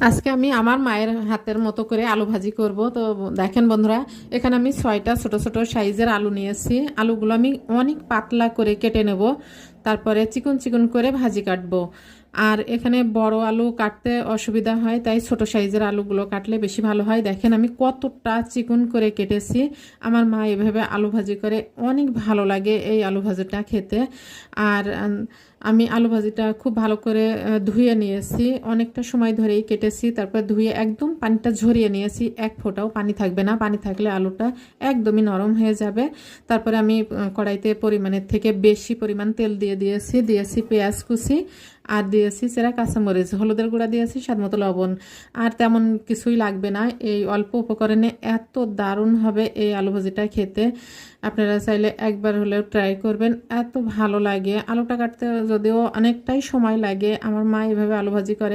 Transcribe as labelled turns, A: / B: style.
A: আজকে আমি আমার মায়ের হাতের মতো করে আলু ভাজি করব। তো দেখেন বন্ধুরা, এখানে আমি 6টা ছোট ছোট সাইজের আলু নিয়েছি। আলুগুলো আমি অনেক পাতলা করে কেটে নেব, তারপরে চিকন চিকন করে ভাজি কাটবো। আর এখানে বড় আলু কাটতে অসুবিধা হয়, তাই ছোট সাইজের আলুগুলো কাটলে বেশি ভালো হয়। দেখেন আমি কতটা চিকন করে কেটেছি। আমার মা এভাবে আলু ভাজি করে, অনেক ভালো লাগে এই আলু ভাজিটা খেতে। আর আমি আলু ভাজিটা খুব ভালো করে ধুয়ে নিয়েছি, অনেকটা সময় ধরেই কেটেছি। তারপর ধুয়ে একদম পানিটা ঝরিয়ে নিয়েছি, এক ফোঁটাও পানি থাকবে না, পানি থাকলে আলুটা একদমই নরম হয়ে যাবে। তারপরে আমি কড়াইতে পরিমাণের থেকে বেশি পরিমাণ তেল দিয়েছি পেঁয়াজ কুচি, আর দিয়েছি চেরা কাঁচামরিচ, হলুদের গুঁড়া দিয়েছি, স্বাদমতো লবণ। আর তেমন কিছুই লাগবে না, এই অল্প উপকরণে এত দারুণ হবে এই আলু ভাজিটা খেতে। আপনারা চাইলে একবার হলেও ট্রাই করবেন, এত ভালো লাগে। আলুটা কাটতে যদিও অনেকটাই সময় লাগে, আমার মা এভাবে আলু ভাজি করে।